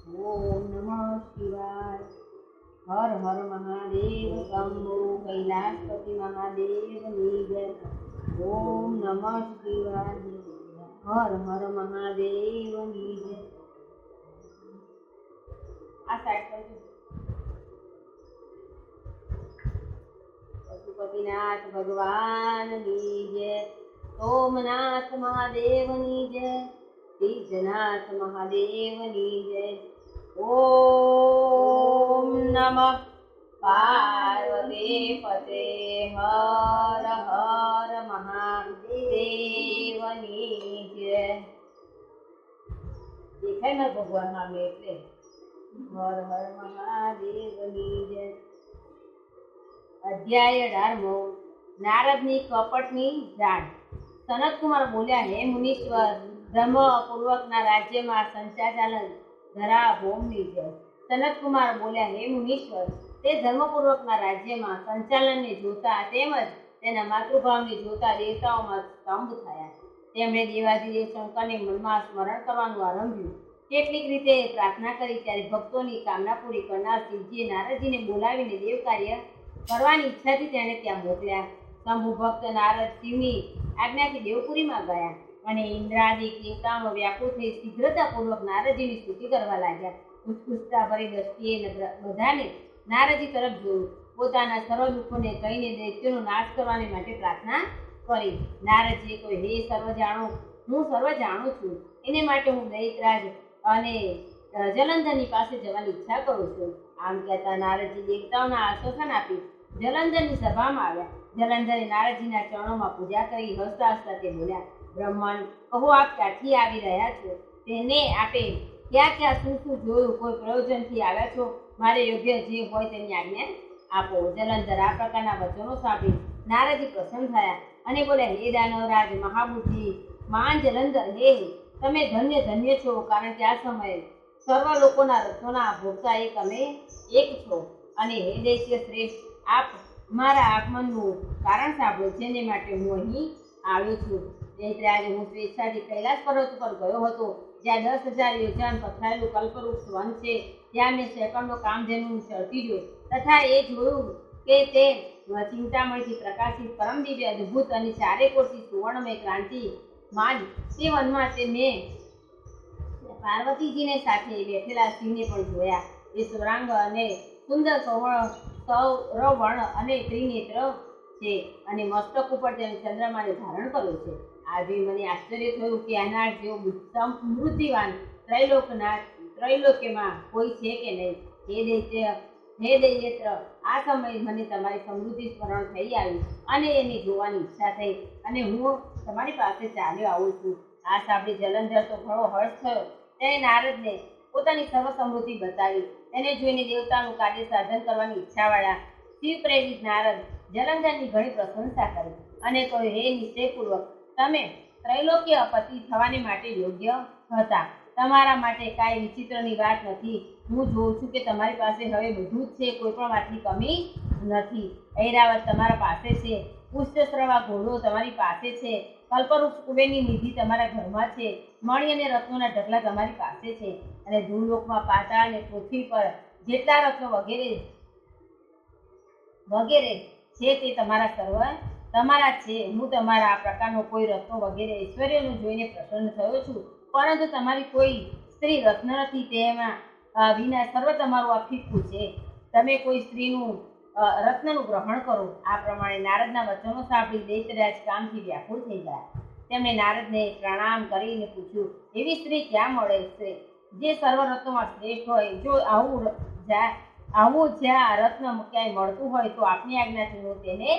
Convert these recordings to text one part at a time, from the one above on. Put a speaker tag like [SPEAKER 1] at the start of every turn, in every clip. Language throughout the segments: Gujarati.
[SPEAKER 1] ઓમ નમઃ શિવાય. હર હર મહાદેવ શંભુ કૈલાસપતિ મહાદેવની જય. ઓમ નમઃ શિવાય. હર હર મહાદેવની જય. આ સાઈડ પર પશુપતિનાથ ભગવાનની જય. સોમનાથ મહાદેવની જય. સિદ્ધનાથ મહાદેવની જય. ઓમ નમઃ પાર્વતી પતે. હર હર મહાદેવની જય. દેખાય ને ભગવાન નામે એટલે હર હર મહાદેવની જય. અધ્યાય 18મો. નારદની કપટની જાણ. સનતકુમાર બોલ્યા, હે મુનીશ્વર, ધર્મપૂર્વકના રાજ્યમાં સંચાલન ધરા ભૌમની જય. સનતકુમાર બોલ્યા, હે મુનીશ્વર, તે ધર્મપૂર્વકના રાજ્યમાં સંચાલનને જોતા તેમજ તેના માતૃભાવને જોતા દેવતાઓમાં સ્તંભ થયા. તેમણે દેવાધિદેવ શંકરને મનમાં સ્મરણ કરવાનું આરંભ્યું. કેટલીક રીતે પ્રાર્થના કરી ત્યારે ભક્તોની કામના પૂરી કરનાર શિવજીએ નારદજીને બોલાવીને દેવ કાર્ય કરવાની ઈચ્છાથી તેણે ત્યાં મોકલ્યા. શંભુ ભક્ત નારદ શિવની આજ્ઞાથી દેવપુરીમાં ગયા અને ઇન્દ્રાદિક દેવતાઓનો વ્યાકુળ થઈ શીઘ્રતાપૂર્વક નારદજીની સ્તુતિ કરવા લાગ્યા. ઉત્કૃષ્ટતા ભરી દ્રષ્ટિએ બધાને નારદજી તરફ જોયું. પોતાના સર્વ દુઃખોને કહીને દૈત્યોનો નાશ કરવાને માટે પ્રાર્થના કરી. નારદજીએ કહ્યું, હે હું સર્વ જાણું છું. એને માટે હું દૈત્યરાજ અને જલંધરની પાસે જવાની ઈચ્છા કરું છું. આમ કહેતા નારદજી દેવતાઓના આશ્વાસન આપી જલંધરની સભામાં આવ્યા. જલંધરે નારદજીના ચરણોમાં પૂજા કરી હસતા હસતા તે બોલ્યા, બ્રહ્મણ, કહો આપ ક્યાંથી આવી રહ્યા છો? તેને આપે ક્યાં શું જોયું? કોઈ પ્રયોજનથી આવ્યા છો? મારે યોગ્ય જે હોય તેની આજ્ઞા આપો. જલંધર આ પ્રકારના વચનો સાંભળી નારદજી પ્રસન્ન થયા અને બોલ્યા, હે દાનવરાજ મહાબુદ્ધિ માન જલંધર, હે તમે ધન્ય ધન્ય છો, કારણ કે આ સમયે સર્વ લોકોના રત્નોના ભોગતા એક છો. અને હે દૈત્ય શ્રેષ્ઠ, આપ મારા આગમનનું કારણ સાંભળો, જેને માટે હું અહીં આવ્યો છું. દૈત્યરાજ, હું સ્વેચ્છાથી કૈલાસ પર્વત પર ગયો હતો, જ્યાં 10,000 યોજન પથરાયેલું કલ્પવૃક્ષ વન છે. ત્યાં મેં સેકન્ડો કામધેનું ચડતી જોઈ તથા એ જોયું કે તે ચિંતામણીથી પ્રકાશિત પરમ દિવ્ય અદ્ભુત અને ચારે કોરથી સુવર્ણમય ક્રાંતિ માન તે વનમાં તે મેં પાર્વતીજીને સાથે બેઠેલા શિવને પણ જોયા. એ સ્વરાંગ અને સુંદર સૌરવર્ણ અને ત્રિનેત્ર છે અને મસ્તક ઉપર તેને ચંદ્રમાને ધારણ કર્યો છે. આ જોઈ મને આશ્ચર્ય થયું કે આના જેવો સમૃદ્ધિવાન ત્રૈલોક્યમાં કોઈ છે કે નહીં. હે દૈત્ય, આ સમયે મને તમારી સમૃદ્ધિ સ્મરણ થઈ આવી અને એને જોવાની ઈચ્છા થઈ અને હું તમારી પાસે ચાલ્યો આવું છું. આ સાંભળી જલંધર તો ઘણો હર્ષ થયો. તેણે નારદને પોતાની સર્વ સમૃદ્ધિ બતાવી. તેને જોઈને દેવતાનું કાર્ય સાધન કરવાની ઈચ્છાવાળા શિવ પ્રેરિત નારદ જલંધરની ઘણી પ્રશંસા કરી અને કહ્યું, હે નિશ્ચયપૂર્વક તમે ત્રૈલોક્ય પતિ થવાને માટે યોગ્ય હતા. તમારા માટે કાંઈ વિચિત્રની વાત નથી. હું જોઉં છું કે તમારી પાસે હવે બધું જ છે, કોઈ પણ વાતની કમી નથી. ઐરાવત તમારા પાસે છે, પુષ્પશ્રવા ઘોડો તમારી પાસે છે, કલ્પવૃક્ષ કુબેરની નિધિ તમારા ઘરમાં છે, મણિ અને રત્નોના ઢગલા તમારી પાસે છે, અને ધૂળલોકમાં પાતાળ અને પૃથ્વી પર જેટલા રત્નો વગેરે છે તે તમારા છે. હું તમારા આ પ્રકારનો કોઈ રત્નો વગેરે ઐશ્વર્યનું જોઈને પ્રસન્ન થયો છું, પરંતુ તમારી કોઈ સ્ત્રી રત્ન નથી. તેમાં વિના સર્વ તમારું આ ફીકું છે. તમે કોઈ સ્ત્રીનું રત્નનું ગ્રહણ કરો. આ પ્રમાણે નારદના વચનો સાંભળી દૈત્યરાજ કામથી વ્યાકુળ થઈ ગયા. તેમણે નારદને પ્રણામ કરીને પૂછ્યું, એવી સ્ત્રી ક્યાં મળે છે જે સર્વ રત્નોમાં શ્રેષ્ઠ હોય? જો આવું જ્યાં રત્ન ક્યાંય મળતું હોય તો આપની આજ્ઞાથી હું તેને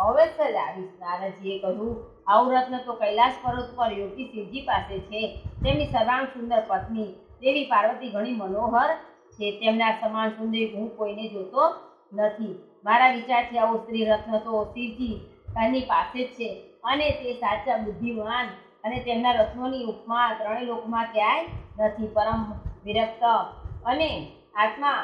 [SPEAKER 1] અવશ્ય લાવીશ. નારદજીએ કહ્યું, આવું રત્ન તો કૈલાસ પર્વત પર યોગી શિવજી પાસે છે. તેમની સર્વાંગ સુંદર પત્ની દેવી પાર્વતી ઘણી મનોહર છે. તેમના સમાન સુંદરી હું કોઈને જોતો નથી. મારા વિચારથી આવું સ્ત્રી રત્ન તો શિવજી એની પાસે જ છે અને તે સાચા બુદ્ધિમાન અને તેમના રત્નોની ઉપમા ત્રણેય લોકમાં ક્યાંય નથી. પરમ વિરક્ત અને આત્મા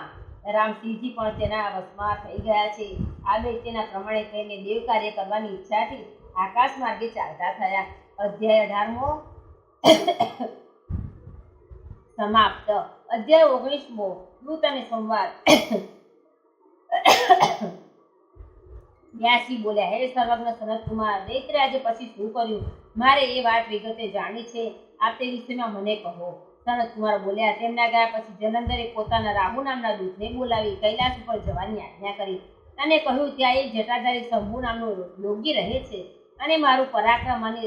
[SPEAKER 1] રામ શિવજી પણ તેના વશમાં થઈ ગયા છે. આ દૈત્યના પ્રમાણે કહીને દેવ કાર્ય કરવાની ઈચ્છાથી આકાશ માર્ગે ચાલતા થયા. અધ્યાય 18મો. સમાપ્ત. અધ્યાય 19મો. દૂત અને સંવાદ. વ્યાસજી બોલ્યા, હે સર્વજ્ઞ સનતકુમાર, દૈત્યરાજે પછી શું કર્યું? મારે એ વાત વિગતે જાણી છે. આપ તે વિષયમાં મને કહો. સનતકુમાર બોલ્યા, તેમના ગયા પછી જલંધરે પોતાના રાહુ નામના દૂતને બોલાવી કૈલાસ ઉપર જવાની આજ્ઞા કરી અને કહ્યું, ત્યાં એક જટાધારી શંભુ નામનો યોગી રહે છે અને મારું પરાક્રમ અને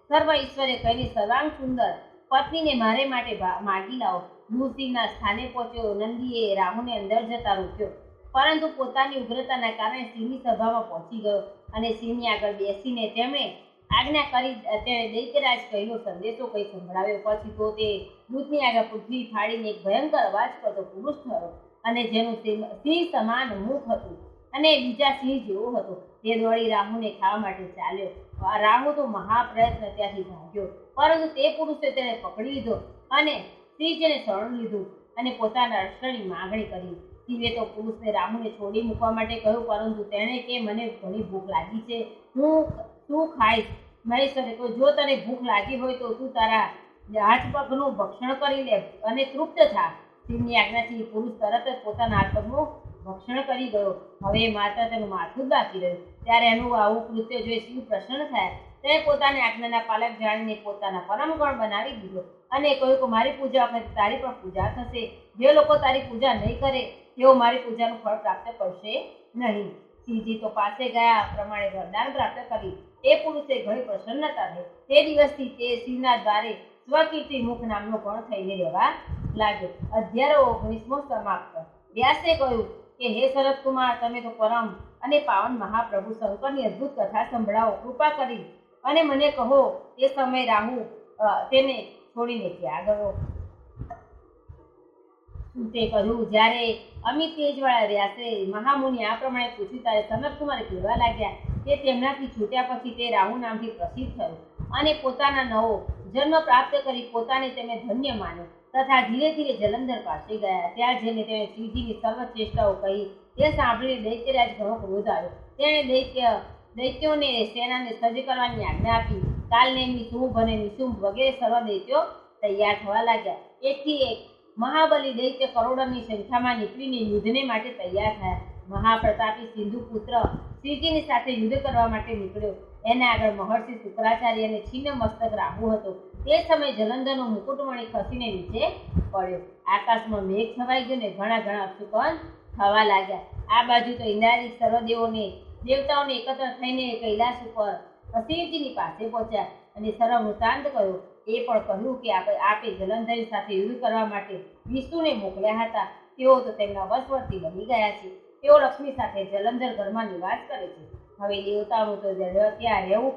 [SPEAKER 1] સર્વ ઈશ્વરે કહીને સર્વાંગ સુંદર પત્નીને મારે માટે માગી લાવો. દૂતસિંહના સ્થાને પહોંચ્યો. નંદીએ રાહુને અંદર જતા રોક્યો, પરંતુ પોતાની ઉગ્રતાના કારણે સિંહની સભામાં પહોંચી ગયો અને સિંહની આગળ બેસીને તેમણે આજ્ઞા કરી. તેણે દૈત્યરાજ કહીનો સંદેશો કહી સંભળાવ્યો. પછી તો તે દૂતની આગળ પૃથ્વી ફાડીને એક ભયંકર અવાજ કરતો પુરુષ થયો અને જેનું સિંહ સમાન મુખ હતું અને બીજા સિંહ જેવો હતો. તે દોડી રાહુને ખાવા માટે ચાલ્યો. રાહુ તો મહાપ્રયત્ન ત્યાંથી ભાગ્યો, પરંતુ તે પુરુષે તેને પકડી લીધો અને સિંહને શરણ લીધું અને પોતાના રક્ષણની માંગણી કરી. સિંહે તો પુરુષને રાહુને છોડી મૂકવા માટે કહ્યું, પરંતુ તેણે કે મને ઘણી ભૂખ લાગી છે, તું ખાઈશ. મહેશ્વરે કહ્યું, જો તને ભૂખ લાગી હોય તો તું તારા હાથ પગનું ભક્ષણ કરી લે અને તૃપ્ત થા. સિંહની આજ્ઞાથી પુરુષ તરત જ પોતાના હાથ પગનું ભક્ષણ કરી ગયો. હવે માત્ર તેનું માથું જ બાકી રહ્યું. ત્યારે એનું આવું કૃત્ય જોઈ સિંહ પ્રસન્ન થયા. તેણે પોતાની આજ્ઞાના પાલક જાણીને પોતાના પરમ ગણ બનાવી દીધો અને કહ્યું કે મારી પૂજા વખતે તારી પણ પૂજા થશે. જે લોકો તારી પૂજા નહીં કરે તેઓ મારી પૂજાનું ફળ પ્રાપ્ત કરશે નહીં. સિંહજી તો પાસે ગયા પ્રમાણે વરદાન પ્રાપ્ત કરી. એ પુરુષે ઘણી પ્રસન્નતા થઈ. તે દિવસથી તે સિંહના દ્વારે સ્વકીર્તિ મુખ નામનો ગણ થઈને રહેવા લાગ્યો. અધ્યાય 19મો સમાપ્ત. વ્યાસે કહ્યું કે હે શરદકુમાર, તમે તો પરમ અને પાવન મહાપ્રભુ શંકરની અદ્ભુત કથા સંભળાવો. કૃપા કરી અને મને કહો તે સમય રાહુ તેને છોડીને ક્યાં ગયો? તે કહ્યું, જ્યારે અમિત તેજવાળા વ્યાસે મહામુનિ આ પ્રમાણે પૂછ્યું ત્યારે સનતકુમારે કહેવા લાગ્યા કે તેમનાથી છૂટ્યા પછી તે રાહુ નામથી પ્રસિદ્ધ થયો અને પોતાના નવો જન્મ પ્રાપ્ત કરી પોતાને તેને ધન્ય માન્યો તથા ધીરે ધીરે જલંધર પાસે ગયા. ત્યાં જઈને તેણે શ્રીજીની સર્વ ચેષ્ટાઓ કહી. તે સાંભળીને દૈત્યરાજ ઘણો ક્રોધ આવ્યો. તેણે દૈત્યોને સેનાને સજ્જ કરવાની આજ્ઞા આપી. કાલનેમી, શુંભ અને નિશુંભ વગેરે સર્વ દૈત્યો તૈયાર થવા લાગ્યા. એકથી એક મહાબલી દૈત્ય કરોડોની સંખ્યામાં નીકળીને યુદ્ધને માટે તૈયાર થયા. મહાપ્રતાપી સિંધુ પુત્ર શ્રીજીની સાથે યુદ્ધ કરવા માટે નીકળ્યો. એના આગળ મહર્ષિ શુક્રાચાર્ય અને છિન્ન મસ્તક રાહુ હતો. તે સમયે જલંધરનો મુકુટમણી ખસીને નીચે પડ્યો. આકાશમાં મેઘ છવાઈ ગયો ને ઘણા ઘણા અશ્રુકણ થવા લાગ્યા. આ બાજુ તો ઇન્દ્રાદિક સર્વ દેવતાઓને એકત્ર થઈને કૈલાસ ઉપર શિવજીની પાસે પહોંચ્યા અને સર્વ વૃત્તાંત કહ્યું. એ પણ કહ્યું કે આપે જલંધરી સાથે યુદ્ધ કરવા માટે વિષ્ણુને મોકલ્યા હતા. તેઓ તો તેમના વશવર્તી બની ગયા છે. તેઓ લક્ષ્મી સાથે જલંધર ઘરમાં નિવાસ કરે છે. હવે દેવતાઓનું તો ત્યાં રહેવું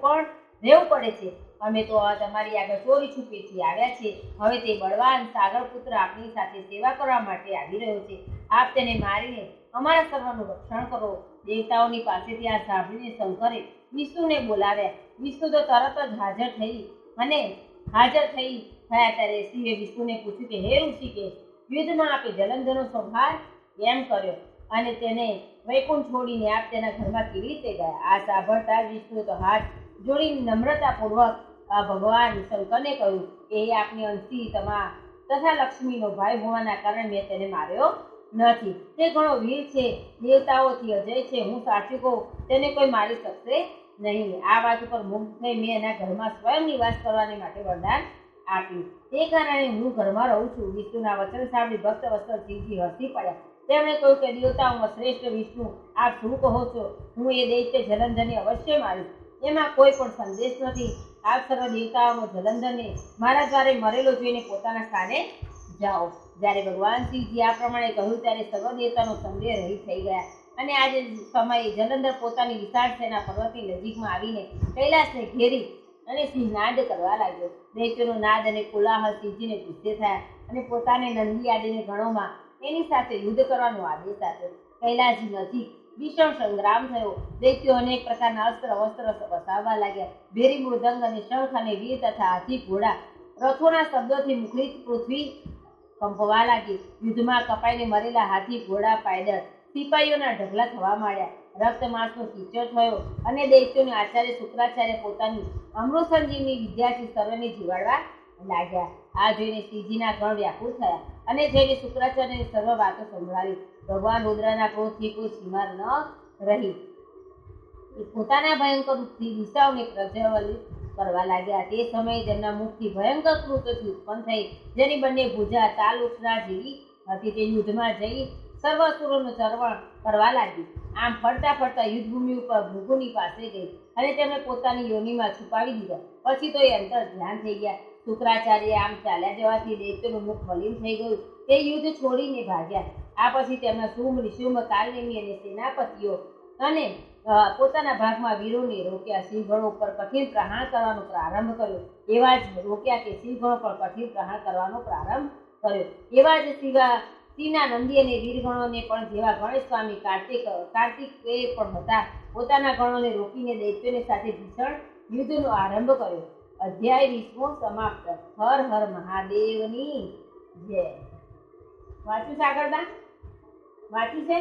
[SPEAKER 1] પડે છે. અમે તો તમારી આગળ ચોરી છુપીથી આવ્યા છીએ. હવે તે બળવાન સાગર પુત્ર આપણી સાથે સેવા કરવા માટે આવી રહ્યો છે. આપ તેને મારીને અમારા સર્વનું રક્ષણ કરો. દેવતાઓની પાસેથી આ સાંભળીને શંકરે વિષ્ણુને બોલાવ્યા. વિષ્ણુ તો તરત જ હાજર થયા ત્યારે શિવે વિષ્ણુને પૂછ્યું કે હે ઋષિકેશ, યુદ્ધમાં આપે જલંધરનો સંહાર કેમ કર્યો અને તેને વૈકુંઠ છોડીને આપ તેના ઘરમાં કેવી રીતે ગયા? આ સાંભળતા જ વિષ્ણુએ તો હાથ જોડીને નમ્રતાપૂર્વક ભગવાન શંકરને કહ્યું કે એ આપની અંશી તથા લક્ષ્મીનો ભાઈ હોવાના કારણે મેં તેને માર્યો નથી. તે ઘણો વીર છે, દેવતાઓથી અજય છે. હું સાચું કહું, તેને કોઈ મારી શકશે નહીં. આ વાત ઉપર મુગ્ધ થઈ મેં એના ઘરમાં સ્વયં નિવાસ કરવાને માટે વરદાન આપ્યું. તે કારણે હું ઘરમાં રહું છું. વિષ્ણુના વચન સાંભળી ભક્ત વત્સલ શિવજી હસી પડ્યા. તેમણે કહ્યું કે દેવતાઓમાં શ્રેષ્ઠ વિષ્ણુ, આપ શું કહો છો? હું એ દૈત્ય જલંધરને અવશ્ય મારીશ. એમાં કોઈ પણ સંદેશ નથી. આપ સર્વ દેવતાઓમાં જલંધરને મારા દ્વારે મરેલો જોઈને પોતાના સ્થાને જાઓ. જ્યારે ભગવાન શિવજી આ પ્રમાણે કહ્યું ત્યારે સર્વ દેવતાનો સંદેહ રહી થઈ ગયા અને આજે સમયે જલંધર પોતાની વિશાળ સેના પર્વતની નજીકમાં આવીને કૈલાસને ઘેરી અને સિંહનાદ કરવા લાગ્યો. દૈત્યનો નાદ અને કોલાહલ શિવજીને ગુસ્સે થયા અને પોતાને નંદી આદિને ગણોમાં એની સાથે યુદ્ધ કરવાનો આદેશ આપ્યો. કૈલાસ નજીક ભીષણ સંગ્રામ થયો. દૈત્યો અનેક પ્રકારના અસ્ત્ર વસ્ત્ર વસાવવા લાગ્યા. ભેરી મૃદંગ અને શંખ અને વીર તથા હાથી ઘોડા રથોના શબ્દોથી મુખરિત પૃથ્વી કંપવા લાગી. યુદ્ધમાં કપાઈને મરેલા હાથી ઘોડા પાયદળ સિપાહીઓના ઢગલા થવા માંડ્યા. રક્ત માંસનો કીચડ થયો અને દૈત્યોને આચાર્ય શુક્રાચાર્ય પોતાની અમૃત સંજીવની વિદ્યાથી સર્વને જીવાડવા લાગ્યા. આ જોઈને શ્રીજીના ગણ વ્યાકુળ થયા અને જઈને શુક્રાચાર્યને સર્વ વાતો સંભળાવી. ભગવાન રુદ્રના ક્રોધથી કોઈ સીમા ન રહી. એ પોતાના ભયંકર રૂપથી દિશાઓને પ્રજ્વલિત કરવા લાગ્યા. તે સમયે તેમના મુખથી ભયંકર કૃત્યોથી ઉત્પન્ન થઈ, જેની બંને ભુજા તાલ ઉછળા જેવી હતી. તે યુદ્ધમાં જઈ સર્વ અસુરોનું ચરવણ કરવા લાગી. આમ ફરતા ફરતા યુદ્ધભૂમિ ઉપર ભૃગુની પાસે ગઈ અને તેમને પોતાની યોનિમાં છુપાવી દીધા. પછી તો એ અંતર ધ્યાન થઈ ગયા. શુક્રાચાર્ય આમ ચાલ્યા જવાથી દૈત્યનું મુખ મલિન થઈ ગયું. તે યુદ્ધ છોડીને ભાગ્યા. આ પછી તેમના શુંભ, નિશુંભ, કાલનેમી અને સેનાપતિઓ અને પોતાના ભાગમાં વીરોને રોક્યા. સિંહગણો ઉપર કઠિન પ્રહાર કરવાનો પ્રારંભ કર્યો. એવા જ રોક્યા કે સિંહગણો પર કઠિન પ્રહાર કરવાનો પ્રારંભ કર્યો. એવા જ સિંહના નંદી અને વીરગણોને પણ, જેવા ગણેશ સ્વામી કાર્તિક એ પણ હતા, પોતાના ગણોને રોકીને દૈત્યોની સાથે ભીષણ યુદ્ધનો આરંભ કર્યો. અધ્યાય 20 સમાપ્ત. હર હર મહાદેવની જય. વાંચ્યું સાગરદા? વાંચ્યું છે?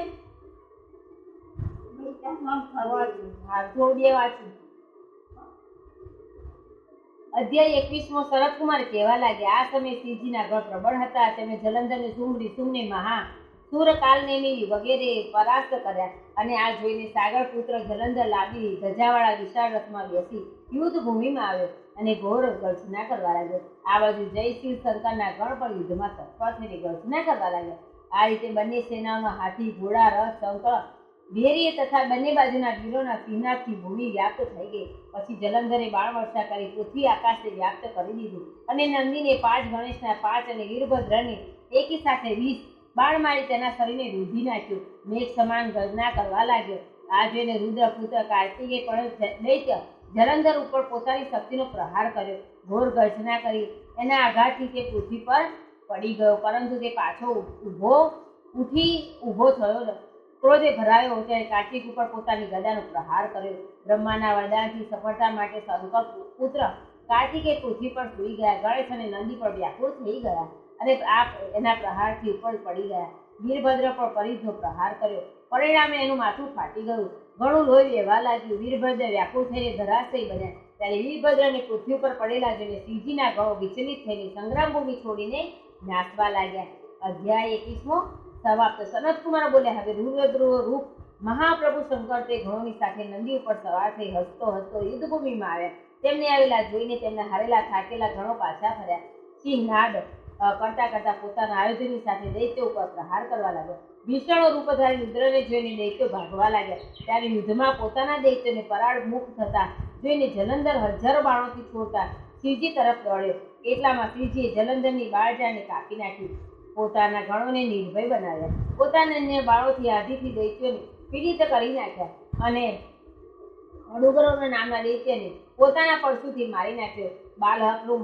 [SPEAKER 1] થોડું બે વાંચ્યું. અધ્યાય 21 શરદકુમાર કહેવા લાગ્યા. આ સમયે શ્રીજીના ગણ પ્રબળ હતા. તેમણે જલંધરને, શુંભ, નિશુંભને, મહા સુર, કાલનેમી વગેરે પરાસ્ત કર્યા. અને આ જોઈને સાગર પુત્ર જલંધર લાંબી ધજાવાળા વિશાળ રથમાં બેસી યુદ્ધ ભૂમિમાં આવ્યો અને ઘોર ગર્જના કરવા લાગ્યો. આ બાજુ જય શિવ શંકરના ગણ પણ યુદ્ધમાં તત્પર થઈને ગર્જના કરવા લાગ્યા. આ રીતે બંને સેનાઓના હાથી, ઘોડા, રથ, શંકર, ભેરીએ તથા બંને બાજુના વીરોના સિંહનાદથી ભૂમિ વ્યાપ્ત થઈ ગઈ. પછી જલંધરે બાણ વર્ષા કરી પૃથ્વી આકાશને વ્યાપ્ત કરી દીધું અને નંદીને 5, ગણેશના 5 અને વીરભદ્રને એકી સાથે 20 બાણ મારી તેના શરીરને રૂંધી નાખ્યું. મેઘ સમાન ગર્જના કરવા લાગ્યો. આ જોઈને રુદ્રપુત્ર કાર્તિકે પણ દૈત્ય જલંધર ઉપર પોતાની શક્તિનો પ્રહાર કર્યો. ઘોર ગર્જના કરી એના આઘાતથી તે પૃથ્વી પર પડી ગયો, પરંતુ તે પાછો ઊભો થયો. ક્રોધે ભરાયો ત્યારે કાર્તિક ઉપર પોતાની ગદાનો પ્રહાર કર્યો. બ્રહ્માના વરદાનથી સફળતા માટે શંકર પુત્ર કાર્તિકે પૃથ્વી પર સૂઈ ગયા. ગણેશ અને નંદી પણ વ્યાકુળ થઈ ગયા અને એના પ્રહારથી ઉપર પડી ગયા. વીરભદ્ર પર પરિધનો પ્રહાર કર્યો. પરિણામે એનું માથું ફાટી ગયું. ઘણું લોહી વહેવા લાગ્યું. વીરભદ્ર વ્યાકુળ થઈને ધરાશયી બન્યા. ત્યારે વીરભદ્રને પૃથ્વી પર પડેલા જોઈને શ્રીજીના ગણો વિચલિત થઈને સંગ્રામ ભૂમિ છોડીને નાચવા લાગ્યા. અધ્યાય 21 સમાપ્ત. સનતકુમાર બોલ્યા, હવે રુદ્ર રૂપ મહાપ્રભુ શંકર તે ગણોની સાથે નંદી ઉપર સવાર થઈ હસતો હસતો યુદ્ધભૂમિમાં આવ્યા. તેમને આવેલા જોઈને તેમના હારેલા થાકેલા ગણો પાછા ફર્યા. સિંહ નાદ કરતા કરતા પોતાના આયુધની સાથે દૈત્યો ઉપર પ્રહાર કરવા લાગ્યા. ભીષણો રૂપધારી રુદ્રને જોઈને દૈત્યો ભાગવા લાગ્યા. ત્યારે યુદ્ધમાં પોતાના દૈત્યોને પરાળ મુખ થતા જોઈને જલંધર હજારો બાણોથી છોડતા શ્રીજી તરફ દોડ્યો. એટલામાં શ્રીજીએ જલંધરની બાળજાને કાપી નાખ્યું. પોતાના ગણોને નિર્ભય બનાવ્યા. પોતાના અન્ય બાળોથી આધીથી દૈત્યોને પીડિત કરી નાખ્યા અને અડુગરોના નામના દૈત્યને પોતાના પડશુથી મારી નાખ્યો. બાલહકનું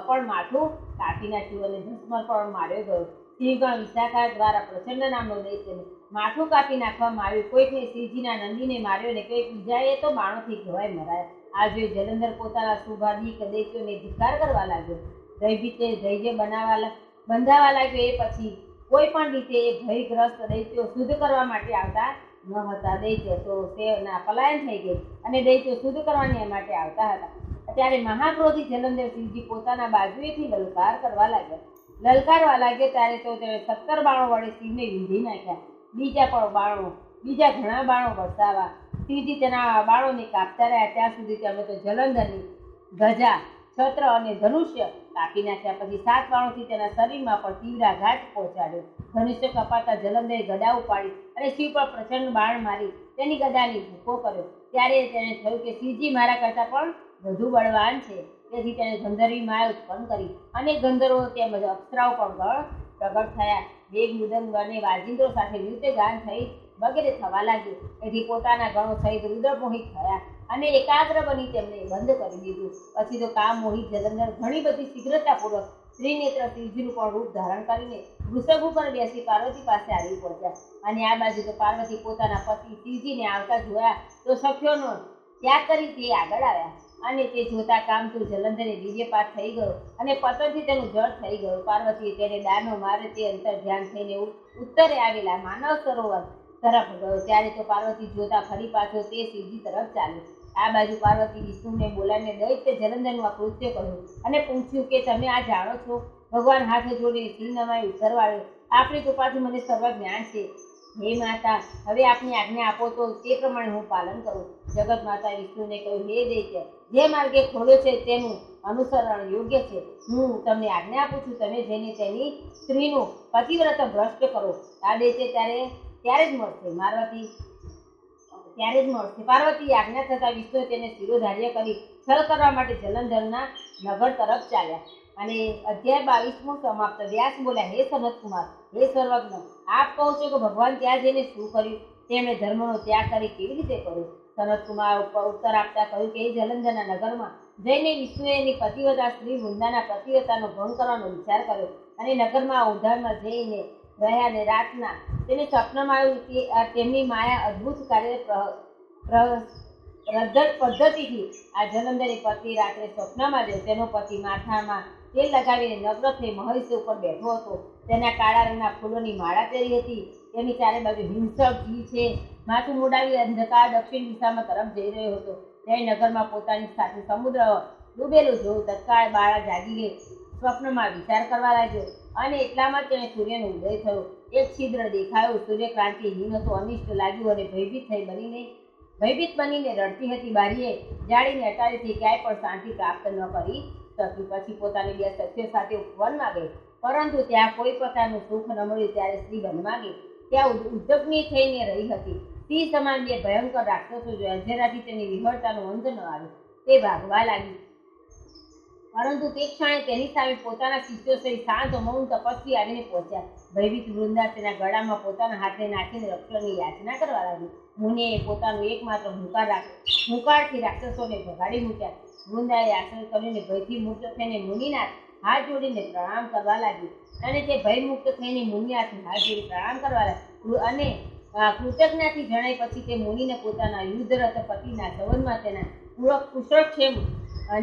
[SPEAKER 1] પણ માથું કાપી નાખ્યું અને ભસ્મ પણ માર્યો ગયો. સિંહગણ વિશાખા દ્વારા પ્રચંડ નામનો દૈત્યને માથું કાપી નાખવામાં આવ્યું. કોઈકને શ્રીજીના નંદીને માર્યો અને કોઈક બીજાએ તો બાણોથી ઘવાઈ મરાયા. આ જોઈ જલંધર પોતાના શુભાદિક દૈત્યોને ધિક્કાર કરવા લાગ્યો. ભયભીતે ધૈર્ય બંધાવા લાગ્યો. એ પછી કોઈ પણ રીતે એ ભયગ્રસ્ત દૈત્યો શુદ્ધ કરવા માટે આવતા ન હતા. દૈત્ય તો સેના પલાયન થઈ ગઈ અને દૈત્યો શુદ્ધ કરવાની માટે આવતા હતા. ત્યારે મહાક્રોધી જલંધર શ્રીજી પોતાના બાજુએથી લલકારવા લાગ્યો. ત્યારે તો તેણે 17 બાણો વડે સિંહને વીંધી નાખ્યા. બીજા ઘણા બાણો વરસાવા. શ્રીજી તેના બાણોને કાપતા રહ્યા. ત્યાં સુધી તમે તો જલંધરની ધજા, છત્ર અને ધનુષ્ય કાપી નાખ્યા. પછી 7 બાણોથી તેના શરીરમાં પણ તીવ્ર આઘાત પહોંચાડ્યો. ધનુષ્ય કપાતા જલંધરે ગદા ઉપાડી અને શિવ પર પ્રચંડ બાણ મારી તેની ગદાની ભૂકો કર્યો. ત્યારે તેને થયું કે શ્રીજી મારા કરતાં પણ વધુ બળવાન છે. તેથી તેણે ગંધર્વી માયા ઉત્પન્ન કરી. અનેક ગંધર્વો તેમજ અપ્સરાઓ પણ પ્રગટ થયા. વેગ, મૃદંગ અને વાજિંત્રો સાથે નૃત્ય ગાન થઈ વગેરે થવા લાગ્યું. તેથી પોતાના ગણો સહિત રુદ્ર મોહિત થયા અને એકાગ્ર બની તેમને બંધ કરી દીધું. પછી તો કામ મોહિત જલંધર ઘણી બધી શીઘ્રતાપૂર્વક ત્રિનેત્ર શ્રીજીનું પણ રૂપ ધારણ કરીને વૃષભ ઉપર બેસી પાર્વતી પાસે આવી પહોંચ્યા. અને આ બાજુ તો પાર્વતી પોતાના પતિ શ્રીજીને આવતા જોયા તો સખ્યોનો ત્યાગ કરી તે આગળ આવ્યા. અને તે જોતા કામ તો જલંધરને વીર્યપાત થઈ ગયો અને પતનથી તેનું જળ થઈ ગયું. પાર્વતીએ તેને દાનો મારે તે અંતર ધ્યાન થઈને ઉત્તરે આવેલા માનવ સરોવર તરફ ગયો. ત્યારે તો પાર્વતી જોતા ફરી પાછો તે શ્રીજી તરફ ચાલ્યો આ બાજુ પાર્વતી વિષ્ણુને બોલાવીને દૈત્ય જલંધરનું આ કૃત્ય કહ્યું અને પૂછ્યું કે તમે આ જાણો છો? ભગવાન હાથ જોડીને સિંહ નમાઈ ઉત્તર વાળ્યો, આપણી કૃપાથી મને સર્વ જ્ઞાન છે. હે માતા, હવે આપની આજ્ઞા આપો તો તે પ્રમાણે હું પાલન કરું. જગત માતા વિષ્ણુને કહ્યું, હે દૈત્ય, જે માર્ગે ખોલ્યો છે તેનું અનુસરણ યોગ્ય છે. હું તમને આજ્ઞા આપું છું, તમે જઈને તેની સ્ત્રીનું પતિવ્રત ભ્રષ્ટ કરો. આ દૈત્ય ત્યારે જ મળશે. પાર્વતી આજ્ઞા થતા વિષ્ણુએ તેને શિરોધાર્ય કરી છલ કરવા માટે જલંધરના નગર તરફ ચાલ્યા. અને અધ્યાય 22 સમાપ્ત. વ્યાસ બોલ્યા, હે સનત કુમાર, હે સર્વજ્ઞ, આપ કહો છો કે ભગવાન ત્યાં જઈને શું કર્યું? તેમણે ધર્મનો ત્યાગ કરી કેવી રીતે કર્યો? સનત કુમાર ઉત્તર આપતા કહ્યું કે જલંધરના નગરમાં જઈને વિષ્ણુએ એની પતિવ્રતા સ્ત્રી વૃંદાના પતિવ્રતાનો ભંગ કરવાનો વિચાર કર્યો અને નગરમાં ઉધારમાં જઈને રહ્યા અને રાતના તેને સ્વપ્નમાં આવ્યું કે તેમની માયા અદ્ભુત પદ્ધતિથી આ જલંધરની પતિ રાત્રે સ્વપ્નમાં જોયો. તેનો પતિ માથામાં તેલ લગાવીને નગ્ન થઈ મહર્ષિ ઉપર બેઠો હતો. તેના કાળા રંગના ફૂલોની માળા પહેરી હતી. તેની ચારે બાજુ હિંસક જીવ છે. માથું મોડાવી અંધકાર દક્ષિણ દિશામાં તરફ જઈ રહ્યો હતો. તે નગરમાં પોતાની સાથે સમુદ્ર ડૂબેલું જોયું. તત્કાળ બાળા જાગી ગઈ, સ્વપ્નમાં વિચાર કરવા લાગ્યો અને એટલામાં તેને સૂર્યનો ઉદય થયો. એક છિદ્ર દેખાયો. સૂર્યક્રાંતિહીન હતો. અનિષ્ટ લાગ્યું અને ભયભીત બનીને રડતી હતી. બારીએ જાળીને અટારીથી ક્યાંય પણ શાંતિ પ્રાપ્ત ન કરી શકી. પછી પોતાની બે સખીઓ સાથે વનમાં ગઈ, પરંતુ ત્યાં કોઈ પ્રકારનું સુખ ન મળ્યું. ત્યારે સ્ત્રી વનમાં ગઈ. ત્યાં ઉદ્યોગની થઈને રહી હતી. સિંહ સમાન બે ભયંકર રાક્ષસો જોયા, જેનાથી તેની વિહળતાનો અંત ન આવ્યો. તે ભાગવા લાગી, પરંતુ તે ક્ષણે તેની સામે પોતાના શિષ્યો સહિત શાંત મૌન તપસ્વી આવીને પહોંચ્યા. ભયભીત વૃંદા તેના ગળામાં પોતાના હાથને નાખીને રક્ષણની યાચના કરવા લાગી. મુનિએ પોતાનું એકમાત્ર હુંકારથી રાક્ષસોને ભગાડી મૂક્યા. વૃંદાએ આશ્રય કરીને ભયથી મુક્ત થઈને મુનિનાથ હાથ જોડીને પ્રણામ કરવા લાગી અને તે ભયમુક્ત થઈને મુનિનાથ હાથ જોડી પ્રણામ કરવા લાગી અને કૃતજ્ઞતાથી જણાય. પછી તે મુનિને પોતાના યુદ્ધરત પતિના સંબંધમાં તેના કુશળક્ષેમ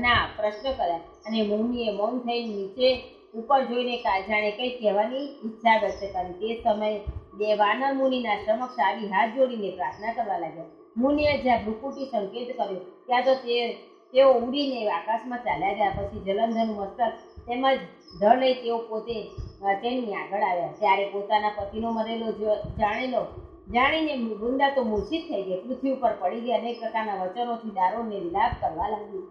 [SPEAKER 1] ના પ્રશ્ન કર્યા અને મુનિએ મૌન થઈને નીચે ઉપર જોઈને જાણે કંઈ કહેવાની ઈચ્છા વ્યક્ત કરી. તે સમયે બે વાનર મુનિના સમક્ષ આવી હાથ જોડીને પ્રાર્થના કરવા લાગ્યા. મુનિએ જ્યાં ભ્રુકુટી સંકેત કર્યો ત્યાં તો તેઓ ઉડીને આકાશમાં ચાલ્યા ગયા. પછી જલંધરનું મસ્તક તેમજ ધડ લઈ તેઓ પોતે તેમની આગળ આવ્યા. ત્યારે પોતાના પતિનો મરેલો જાણીને વૃંદા તો મૂર્છિત થઈ ગઈ. પૃથ્વી ઉપર પડી ગઈ. અનેક પ્રકારના વચનોથી દારૂણને વિલાપ કરવા લાગી.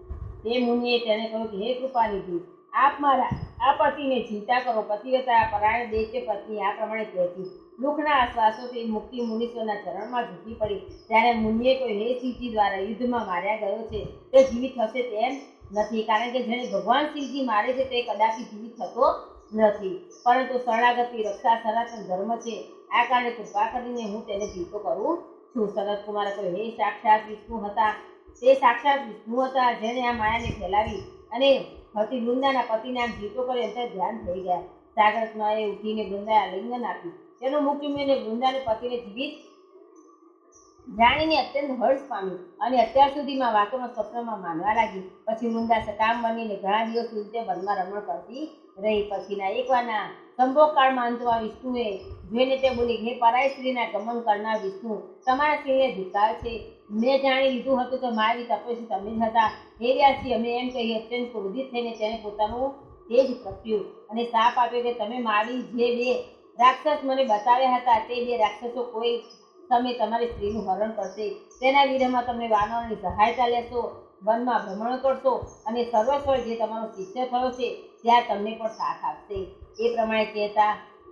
[SPEAKER 1] તે મુનિએ તેને કહ્યું કે હે કૃપાનિધિ, આપ મારા આ પતિને ચિંતા કરો. પતિવ્રતા પરાયણ દૈત્ય પત્ની આ પ્રમાણે કહેતી. દુઃખના આશ્વાસોથી મુક્તિ મુનીશ્વરના ચરણમાં ઝૂકી પડી. ત્યારે મુનિએ કહ્યું, હે શિવજી દ્વારા યુદ્ધમાં માર્યા ગયો છે તે જીવિત થશે તેમ નથી, કારણ કે જેને ભગવાન શિવજી મારે છે તે કદાપી જીવિત થતો નથી, પરંતુ શરણાગતિ રક્ષા સનાતન ધર્મ છે. આ કારણે કૃપા કરીને હું તેને જીતો કરું છું. સનત કુમારે કહ્યું, હે સાક્ષાત વિષ્ણુ હતા જેને આ માયાને ફેલાવી અને હતી વૃંદાના પતિને આમ જીતો કરી અંતર ધ્યાન થઈ ગયા. સાગરત્માએ ઉઠીને વૃંદાએ આલિંગન આપ્યું. તેનો મુખ ચૂમીને વૃંદાને પતિને જીવિત જાણીને અત્યંત હર્ષ પામી અને અત્યાર સુધીમાં વાતોનો સ્વપ્નમાં માનવા લાગી. પછી વૃંદા સકામ બનીને ઘણા દિવસ સુધી તે વનમાં રમણ કરતી રહી. પછીના એકવારના સંભોગકાળમાં અંતમાં વિષ્ણુએ જોઈને તે બોલી, હે પરાય સ્ત્રીના ગમન કરનાર વિષ્ણુ, તમારા સ્ત્રીને ધિક્કાર છે. મેં જાણી લીધું હતું કે મારી તપસ્વી તમે જ હતા. હે વ્યાસજી, અમે એમ કહી અત્યંત ક્રોધિત થઈને તેને પોતાનું તેજ પ્રગટ્યું અને શાપ આપ્યો કે તમે મારી જે બે રાક્ષસ મને બતાવ્યા હતા તે બે રાક્ષસો કોઈ તમે તમારી સ્ત્રીનું હરણ કરશે. તેના વિરોધમાં તમને વાનરોની સહાયતા લેશો, વનમાં ભ્રમણ કરશો અને સર્વસ્વ જે તમારો શિષ્ય થયો છે ત્યાં તમને પણ સાથ આપશે. એ પ્રમાણે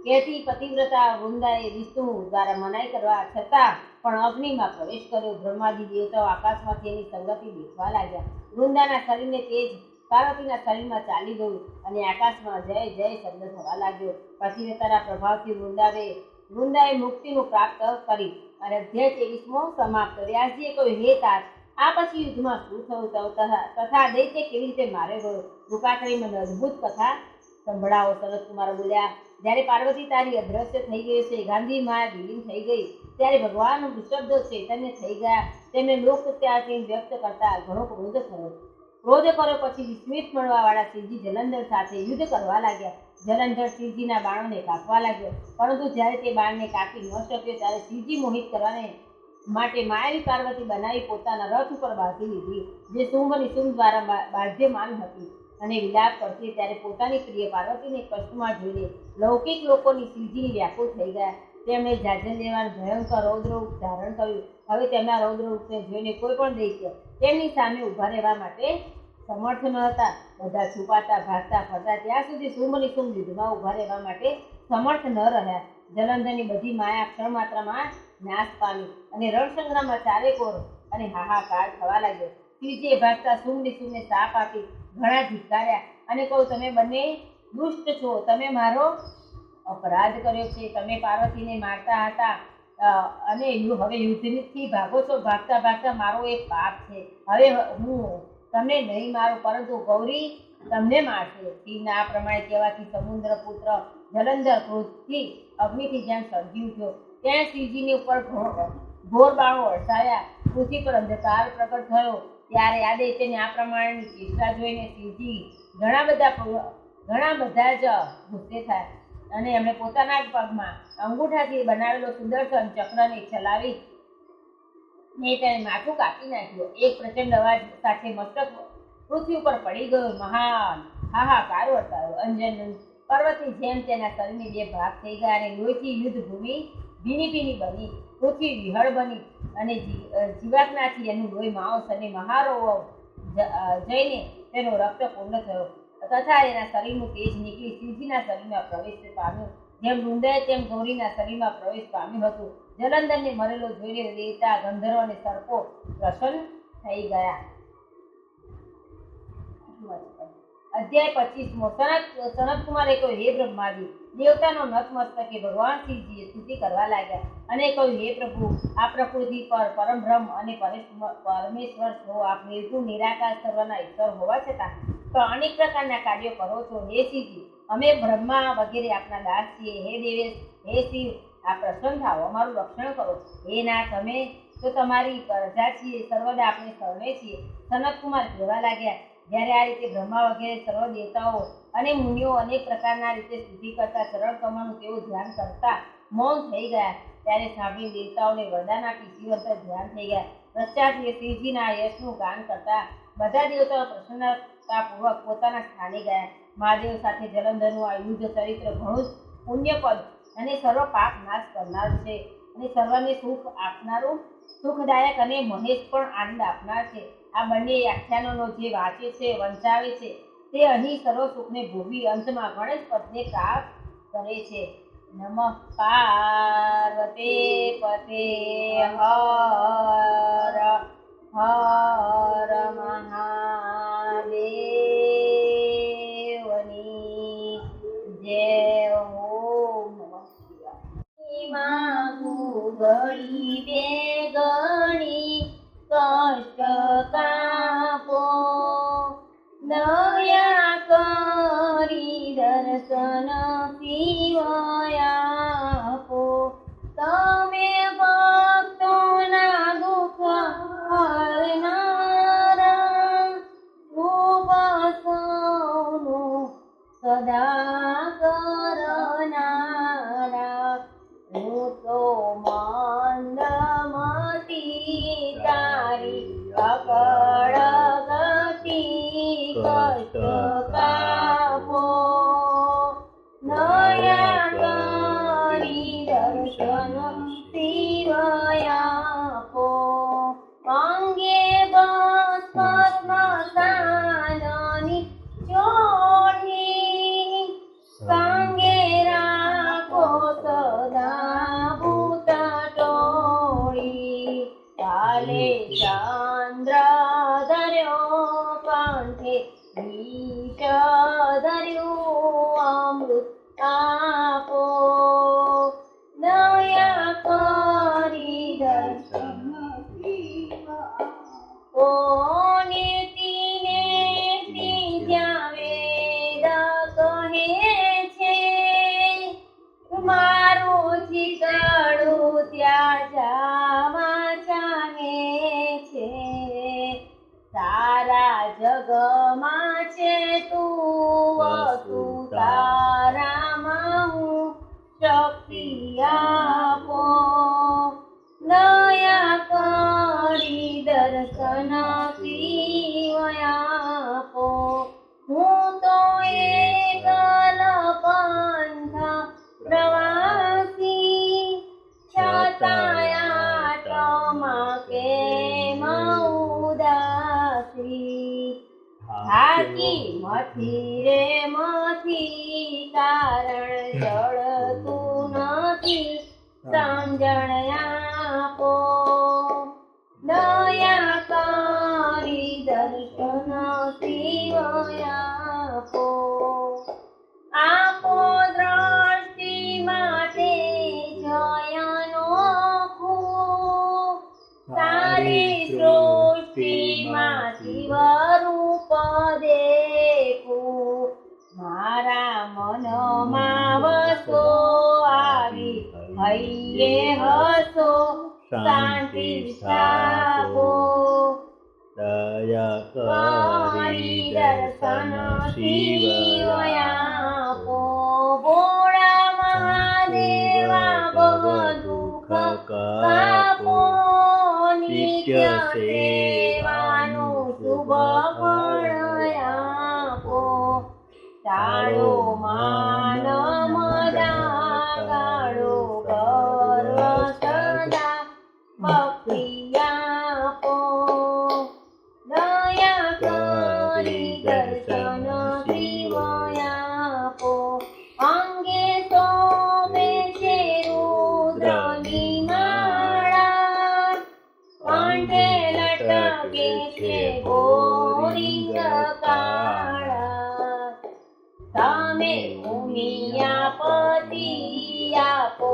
[SPEAKER 1] કહેતી પતિવ્રતા વૃંદાએ વિષ્ણુ દ્વારા મનાઈ કરવા છતાં પણ અગ્નિમાં પ્રવેશ કર્યો. બ્રહ્માદિ દેવતાઓ આકાશમાંથી એની સંગતિ દેખવા લાગ્યા. વૃંદાના શરીરને તેજ પાર્વતીના શરીરમાં ચાલી ગયું અને આકાશમાં જય જય શબ્દ થવા લાગ્યો. પતિવ્રતાના પ્રભાવથી વૃંદાએ મુક્તિનું પ્રાપ્ત કરી. અને અધ્યાય 23 સમાપ્ત. વ્યાસજીએ કહ્યું, હે તાત, આ પછી યુદ્ધમાં શું થયું તથા દૈત્ય કેવી રીતે મારે ગયો? કૃપા કરી મને અદ્ભુત કથા સંભળાવો. સનત કુમાર બોલ્યા, જ્યારે પાર્વતી તારી અદ્રશ્ય થઈ ગઈ છે, ગાંધી માયા વિલીન થઈ ગઈ, ત્યારે ભગવાન વૃષભદેવ ચૈતન્ય થઈ ગયા. તેમને લોક ત્યાગથી વ્યક્ત કરતા ઘણો ક્રોધ કર્યો. પછી વિસ્મિત મળવાવાળા શિવજી જલંધર સાથે યુદ્ધ કરવા લાગ્યા. જલંધર શિવજીના બાણોને કાપવા લાગ્યો, પરંતુ જ્યારે તે બાણને કાપી ન શક્યો ત્યારે શિવજી મોહિત કરવાને માટે માયાવી પાર્વતી બનાવી પોતાના રથ ઉપર બાંધી લીધી, જે શુંભ નિશુંભ દ્વારા બાધ્યમાન હતી અને વિલાપ કરતી. ત્યારે પોતાની પ્રિય પાર્વતીને કષ્ટમાં જોઈને લૌકિક લોકોની શ્રીજીની વ્યાકુળ થઈ ગયા. તેમણે જાજન્યવાન ભયંકર રૌદ્રરૂપ ધારણ કર્યું. હવે તેમના રૌદ્રરૂપને જોઈને કોઈ પણ દૈત્ય તેમની સામે ઊભા રહેવા માટે સમર્થ ન હતા. બધા છુપાતા ભાગતા ફરતા ત્યાં સુધી શુંભ નિશુંભ યુદ્ધમાં ઊભા રહેવા માટે સમર્થ ન રહ્યા. જલંધરની બધી માયા ક્ષણ માત્રમાં નાશ પામી અને રણસંગ્રામમાં ચારેકોર અને હાહાકાર થવા લાગ્યો. શ્રીજીએ ભાગતા શુંભ નિશુંભને શાપ આપી ઘણા ધિક્કાર્યા અને કહ્યું, તમે બંને દુષ્ટ છો, તમે મારો અપરાધ કર્યો છે. તમે પાર્વતીને મારતા હતા અને હવે યુદ્ધથી ભાગો છો. ભાગતા ભાગતા મારો એક પાપ છે. હવે હું તમને નહીં મારું, પરંતુ ગૌરી તમને મારશે. શિવના આ પ્રમાણે કહેવાથી સમુદ્ર પુત્ર જલંધર ક્રોધથી અગ્નિથી જેમ સળગી ઉઠ્યો. ત્યાં શ્રીજીની ઉપર ઘોર બાણો વરસાયા. પૃથ્વી પર અંધકાર પ્રગટ થયો. ત્યારે આ દૈત્યની આ પ્રમાણેની ચેષ્ટા જોઈને શ્રીજી ઘણા બધા જ ગુસ્સે થયા અને એમણે પોતાના પગમાં અંગૂઠાથી બનાવેલો સુદર્શન ચક્રને ચલાવી ને તેને માથું કાપી નાખ્યું. એક પ્રચંડ અવાજ સાથે મસ્તક પૃથ્વી ઉપર પડી ગયો. મહાન હાહાકાર વર્તાયો. અંજન પર્વતની જેમ તેના શરીરની બે ભાગ થઈ ગયા અને લોહીથી યુદ્ધ ભૂમિ ભીની ભીની બની. પૃથ્વી વિહળ બની અને જીવાત્માથી એનું લોહી માંસ અને મહારોવ જઈને તેનો રક્ત પૂર્ણ થયો તથા એના શરીરનું તેજ નીકળી શ્રીજીના શરીરમાં પ્રવેશ પામ્યું. જેમ વૃંદાએ તેમ ગૌરીના શરીરમાં પ્રવેશ પામ્યું હતું. જલંધરને મરેલો જોઈને દેવતા, ગંધર્વ અને સર્પો પ્રસન્ન થઈ ગયા. અધ્યાય 25. સનતકુમારે કહ્યું, હે બ્રહ્માજી, દેવતાનો નતમસ્તકે ભગવાન શ્રીજીએ સ્તુતિ કરવા લાગ્યા અને કહ્યું, હે પ્રભુ, આ પ્રકૃતિ પર પરમબ્રહ્મ અને પરમેશ્વર છો. આપ નિર્ગુણ નિરાકાર સર્વના ઈશ્વર હોવા છતાં તો અનેક પ્રકારના કાર્યો કરો છો. હે શ્રીજી, અમે બ્રહ્મા વગેરે આપના દાસ છીએ. હે દેવેશ, હે શિવ, આ પ્રસન્ન થાઓ, અમારું રક્ષણ કરો. હે નાથ, અમે તો તમારી પ્રજા છીએ, સર્વદા આપણે સર્વે છીએ. સનતકુમાર કહેવા લાગ્યા, જ્યારે આ રીતે બ્રહ્મા વગેરે સર્વ દેવતાઓ અને મુનિઓ અનેક પ્રકારના રીતે સ્તુતિ કરતા ચરણ કમળનું તેઓ ધ્યાન કરતા મૌન થઈ ગયા. ત્યારે સાંભળી દેવતાઓને વરદાન આપી શિવ અંતર ધ્યાન થઈ ગયા. પશ્ચાત શ્રીજીના યશનું ગાન કરતા બધા દેવતાઓ પ્રસન્નતાપૂર્વક પોતાના સ્થાને ગયા. મહાદેવ સાથે જલંધરનું આ યુદ્ધ ચરિત્ર ઘણું જ પુણ્યપદ અને સર્વ પાપ નાશ કરનારું છે અને સર્વને સુખ આપનારું, સુખદાયક અને મહેશ પણ આનંદ આપનાર છે. આ બંને આખ્યાનોનો જે વાંચે છે, વંચાવે છે, તે અહીં સર્વ સુખને ભોગવી અંતમાં ગણેશ પદને પ્રાપ્ત કરે છે. નમઃ પાર્વતે પતે હર હર મહાદેવની જય. ઓમ નમઃ શિવાય. ગણી બે ગણી કષ્ટ કાપો, દયા કરી દર્શન શિવયાપો. તમે ભક્તોના દુઃખ હરનારા, ખૂબ સૌનું સદા કરનારા. હું તો મંદમતી તારી અકળ ગતિ, કષ્ટ કાપો, દયા ધીરે મથી કારણ જળતું નથી સમજણ આપો દયા કરી દર્શન શિવયાપો આપો દ્રષ્ટિ માટે જયનો સારી સૃષ્ટિમાં શિવરૂપ દેખું મારા મનમાં વસો આવી હૈયે હસો શાંતિ સ્થાપો
[SPEAKER 2] દયા કરી દર્શન
[SPEAKER 1] શિવયાપો ભોળા મહાદેવા ભવ દુઃખ કાપો નિત્ય સેવાનું શુભ ફળ આપો તાળો માન મદા ગાળો ગર્વ સદા ભક્તિ આપો દયા કરી દર્શન શિવયાપો અંગે શોભે છે રુદ્રની માળા કંઠે લટકે છે ગોરીંગ કાળા તમે ઉમિયાપતિ આપો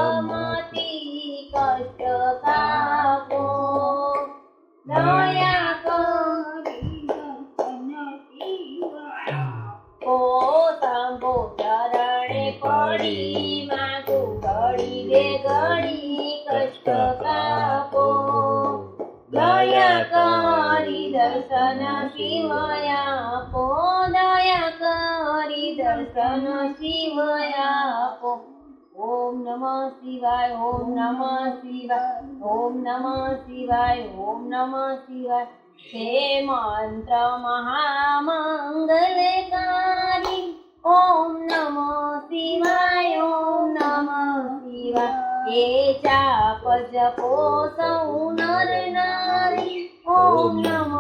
[SPEAKER 1] શુભમતી કષ્ટ કાપો દયા કરી પોતાંબો ચરણે પડી માગુ ઘડી રે ઘડી કષ્ટ કાપો દયા કરી દર્શન શિવયાપો દયા કરી દર્શન શિવયાપો ઓમ નમઃ શિવાય ઓમ નમઃ શિવાય ઓમ નમઃ શિવાય ઓમ નમઃ શિવાય હે મંત્ર મહામંગલકારી ઓમ નમઃ શિવાય ઓમ નમઃ શિવાય હે ચાપ જપો સૌ નર નારી ઓમ નમઃ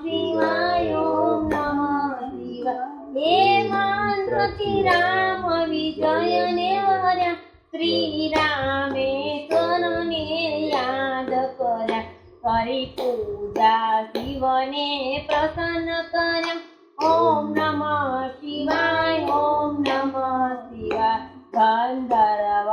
[SPEAKER 1] શિવાય ઓમ નમઃ શિવાય હે મંત્રથી રામ વિજયને વર્યા શ્રી રામેશ્વરને યાદ કર્યા કરી પૂજા શિવને પ્રસન્ન કર્યા ઓમ નમઃ શિવાય ઓમ નમઃ શિવાય ગંધર્વ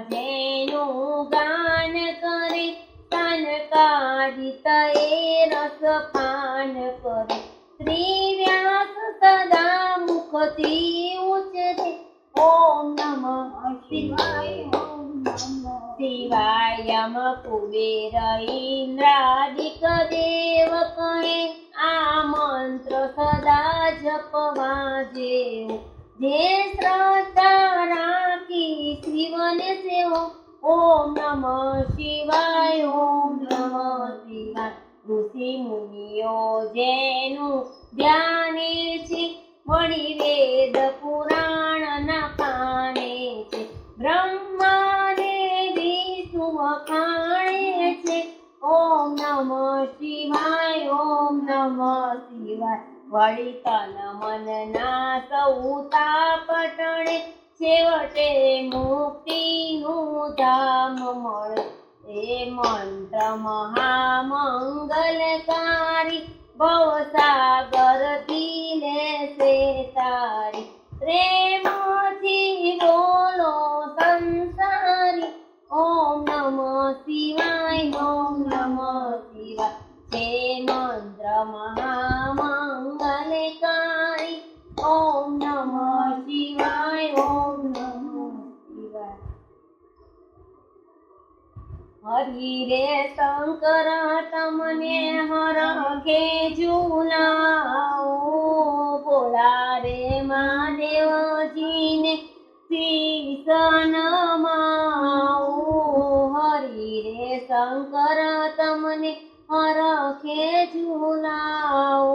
[SPEAKER 1] જેનું ગાન કરે સનકાદિત એ રસ પાન કરે શ્રી વ્યાસ સદા મુખથી ઉચ્ચતે ઓમ નમઃ શિવાય ઓમ નમઃ શિવાય યમ કુબેર ઇન્દ્રાદિક દેવ કહે આ મંત્ર સદા જપવા જેવો જે શ્રદ્ધા રાખી શિવને સેવો ઓમ નમઃ શિવાય ઓમ નમઃ શિવાય ઋષિ મુનિઓ જેનું ધ્યાને છે વળી વેદ પુરાણ ના પાને છે બ્રહ્માને વિષ્ણુ વખાણે છે ઓમ નમઃ શિવાય ઓમ નમઃ શિવાય વળી તન મન ના સૌ તાપટણે છેવટે મુક્તિનું ધામ મળે એ મંત્ર મહામંગલકારી ભવસાગરથી લેશે તારી પ્રેમથી બોલો સંસારી ઓમ નમઃ શિવાય ઓમ નમઃ શિવાય હે મંત્ર મહામંગલકારી ઓમ નમઃ શિવાય ઓમ નમઃ શિવાય હરિ રે શંકર તમને હરખે ઝુલાઓ ભોળા રે મહાદેવજીને શીશ નમાઓ હરિ રે શંકર તમને હરખે ઝુલાઓ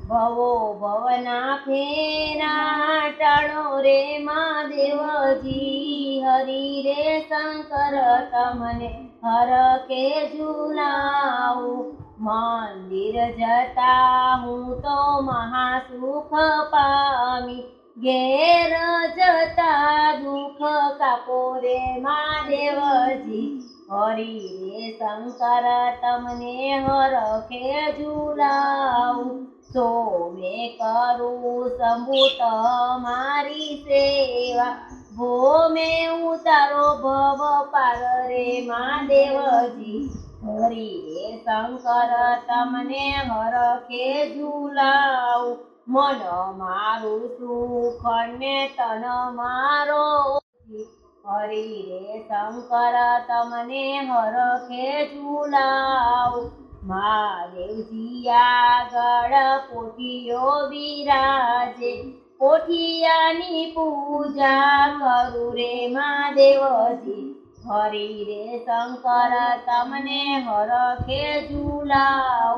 [SPEAKER 1] ભવો ભવના ફેરા ટાળો રે મહાદેવજી હરિ રે શંકર તમને હરખે ઝુલાવું મંદિર જતા હું તો મહાસુખ પામી, ઘેર જતા દુઃખ કાપો રે મહાદેવજી. હરિ રે શંકર તમને હરખે ઝુલાવું, સોમે કરું શંભુ તમારી સેવા, ભોમે ઉતારો ભવ પાર રે મહાદેવજી. હરિ રે શંકર તમને હરખે ઝુલાવું, મન મારું સુખ ને તન મારો ઓછી. હરિ રે શંકર તમને હરખે ઝુલાવું, મહાદેવજી આગળ પોઠિયો બિરાજે, પોઠિયાની પૂજા કરું રે મહાદેવજી. હરિ રે શંકર તમને હરખે ઝુલાવું.